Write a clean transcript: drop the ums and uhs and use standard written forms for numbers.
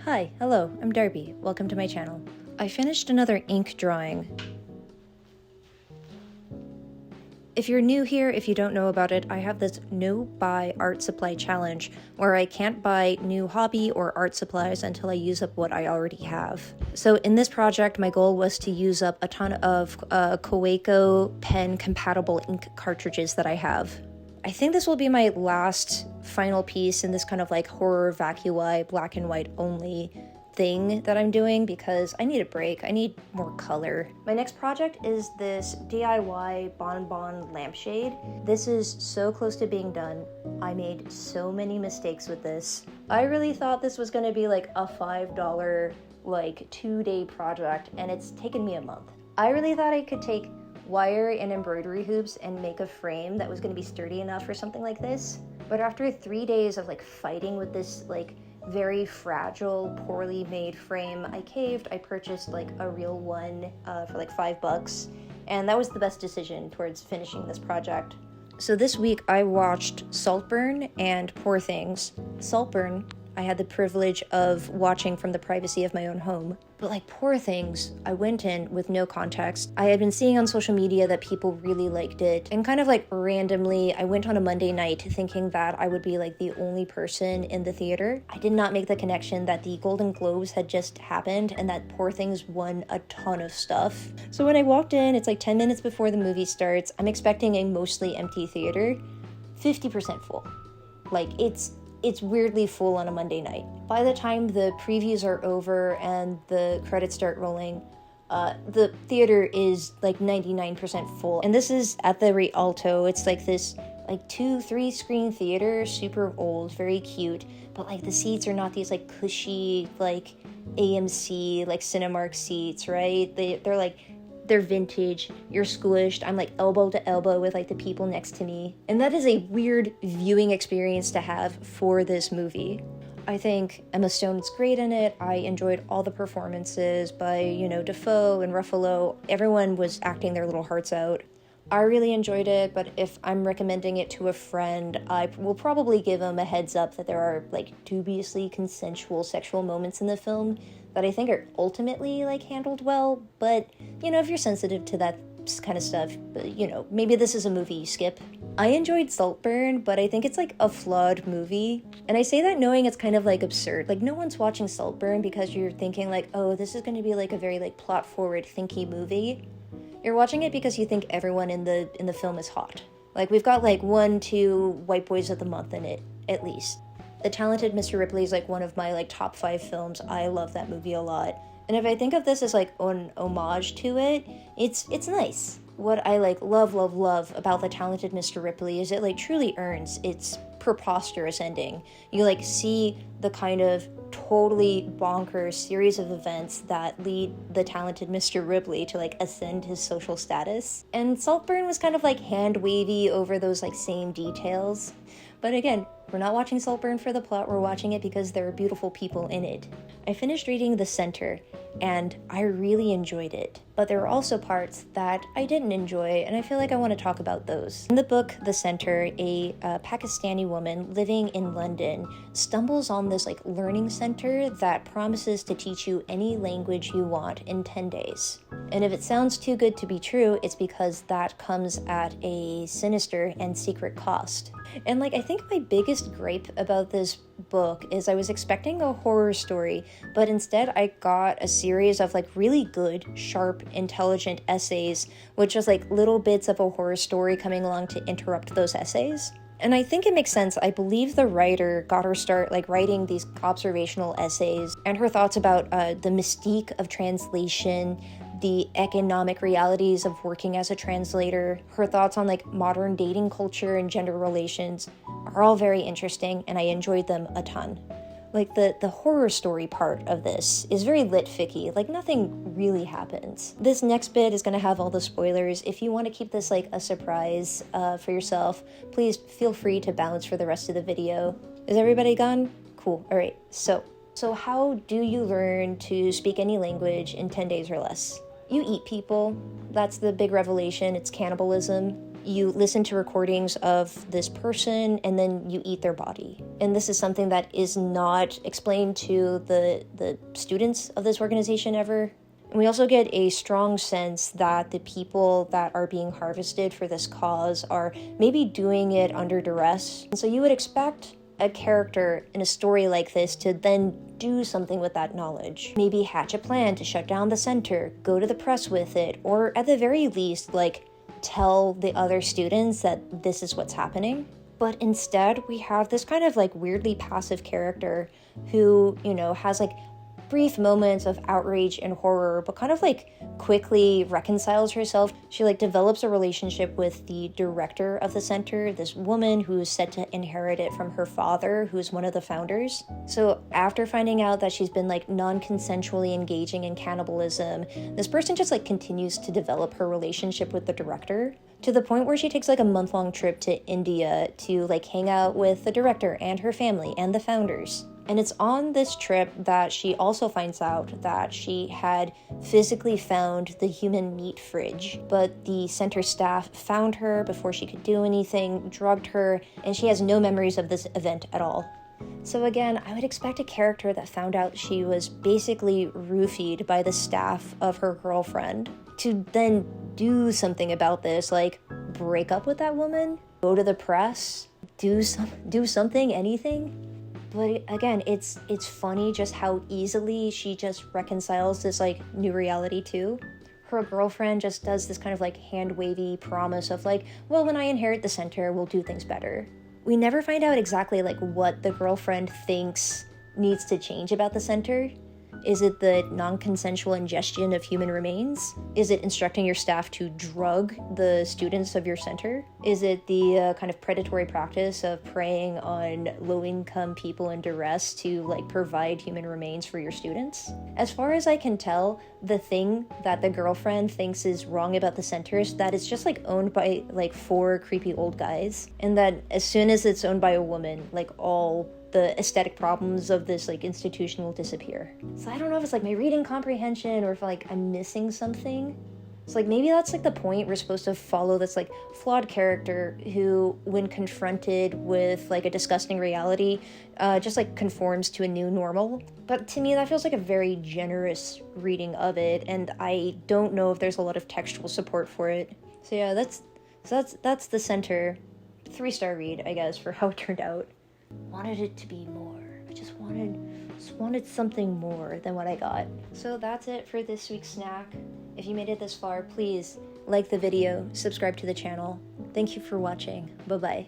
Hi, hello, I'm Darby. Welcome to my channel. I finished another ink drawing. If you're new here, if you don't know about it, I have this no buy art supply challenge where I can't buy new hobby or art supplies until I use up what I already have. So in this project, my goal was to use up a ton of Kaweco pen compatible ink cartridges that I have. I think this will be my last final piece in this kind of like horror vacui, black and white only thing that I'm doing because I need a break. I need more color. My next project is this DIY bonbon lampshade. This is so close to being done. I made so many mistakes with this. I really thought this was gonna be like a $5 like 2-day project, and it's taken me a month. I really thought I could take wire and embroidery hoops and make a frame that was going to be sturdy enough for something like this. But after 3 days of like fighting with this like very fragile, poorly made frame, I caved. I purchased like a real one for like $5, and that was the best decision towards finishing this project. So this week I watched Saltburn and Poor Things. Saltburn I had the privilege of watching from the privacy of my own home. But like Poor Things, I went in with no context. I had been seeing on social media that people really liked it, and kind of like randomly, I went on a Monday night thinking that I would be like the only person in the theater. I did not make the connection that the Golden Globes had just happened and that Poor Things won a ton of stuff. So when I walked in, it's like 10 minutes before the movie starts. I'm expecting a mostly empty theater, 50% full. Like it's weirdly full on a Monday night. By the time the previews are over and the credits start rolling, the theater is like 99% full. And this is at the Rialto. It's like this like 2-3 screen theater, super old, very cute, but like the seats are not these like cushy like AMC like Cinemark seats, right? They're vintage, you're squished, I'm like elbow to elbow with like the people next to me. And that is a weird viewing experience to have for this movie. I think Emma Stone's great in it. I enjoyed all the performances by, Defoe and Ruffalo. Everyone was acting their little hearts out. I really enjoyed it, but if I'm recommending it to a friend, I will probably give them a heads up that there are like dubiously consensual sexual moments in the film that I think are ultimately like handled well, but if you're sensitive to that kind of stuff, maybe this is a movie you skip. I enjoyed Saltburn, but I think it's like a flawed movie. And I say that knowing it's kind of like absurd. Like no one's watching Saltburn because you're thinking like, oh, this is going to be like a very like plot forward thinky movie. You're watching it because you think everyone in the film is hot. Like we've got like 1-2 white boys of the month in it, at least. The Talented Mr. Ripley is like one of my like top 5 films. I love that movie a lot. And if I think of this as like an homage to it, it's nice. What I like love about The Talented Mr. Ripley is it like truly earns its preposterous ending. You like see the kind of totally bonkers series of events that lead the talented Mr. Ripley to like ascend his social status. And Saltburn was kind of like hand wavy over those like same details. But again, we're not watching Saltburn for the plot, we're watching it because there are beautiful people in it. I finished reading The Center, and I really enjoyed it. But there were also parts that I didn't enjoy, and I feel like I want to talk about those. In the book The Center, a Pakistani woman living in London stumbles on this like learning center that promises to teach you any language you want in 10 days. And if it sounds too good to be true, it's because that comes at a sinister and secret cost. And like I think my biggest gripe about this book is I was expecting a horror story, but instead I got a series of like really good, sharp, intelligent essays, which was like little bits of a horror story coming along to interrupt those essays. And I think it makes sense. I believe the writer got her start like writing these observational essays, and her thoughts about the mystique of translation, the economic realities of working as a translator, her thoughts on like modern dating culture and gender relations are all very interesting, and I enjoyed them a ton. Like the horror story part of this is very lit-ficky, like nothing really happens. This next bit is gonna have all the spoilers. If you want to keep this like a surprise for yourself, please feel free to bounce for the rest of the video. Is everybody gone? Cool, all right, so how do you learn to speak any language in 10 days or less? You eat people. That's the big revelation. It's cannibalism. you listen to recordings of this person and then you eat their body. And this is something that is not explained to the students of this organization ever. And we also get a strong sense that the people that are being harvested for this cause are maybe doing it under duress. And so you would expect a character in a story like this to then do something with that knowledge. Maybe hatch a plan to shut down the center, go to the press with it, or at the very least, like, tell the other students that this is what's happening. But instead, we have this kind of like weirdly passive character who, you know, has like brief moments of outrage and horror, but kind of like quickly reconciles herself. She like develops a relationship with the director of the center, this woman who's said to inherit it from her father, who's one of the founders. So after finding out that she's been like non-consensually engaging in cannibalism, this person just like continues to develop her relationship with the director, to the point where she takes like a month-long trip to India to like hang out with the director and her family and the founders. And it's on this trip that she also finds out that she had physically found the human meat fridge, but the center staff found her before she could do anything, drugged her, and she has no memories of this event at all. So again, I would expect a character that found out she was basically roofied by the staff of her girlfriend to then do something about this, like break up with that woman, go to the press, do something, anything. But again, it's funny just how easily she just reconciles this like new reality too. Her girlfriend just does this kind of like hand-wavy promise of like, well, when I inherit the center, we'll do things better. We never find out exactly like what the girlfriend thinks needs to change about the center. Is it the non-consensual ingestion of human remains? Is it instructing your staff to drug the students of your center? Is it the kind of predatory practice of preying on low-income people in duress to like provide human remains for your students? As far as I can tell, the thing that the girlfriend thinks is wrong about the center is that it's just like owned by like 4 creepy old guys, and that as soon as it's owned by a woman, like all the aesthetic problems of this like institution will disappear. So I don't know if it's like my reading comprehension or if like I'm missing something. It's like maybe that's like the point. We're supposed to follow this like flawed character who, when confronted with like a disgusting reality, just like conforms to a new normal. But to me, that feels like a very generous reading of it, and I don't know if there's a lot of textual support for it. So yeah, that's the center. 3-star read, I guess, for how it turned out. Wanted it to be more. I just wanted something more than what I got. So that's it for this week's snack. If you made it this far, please like the video, subscribe to the channel. Thank you for watching. Bye-bye.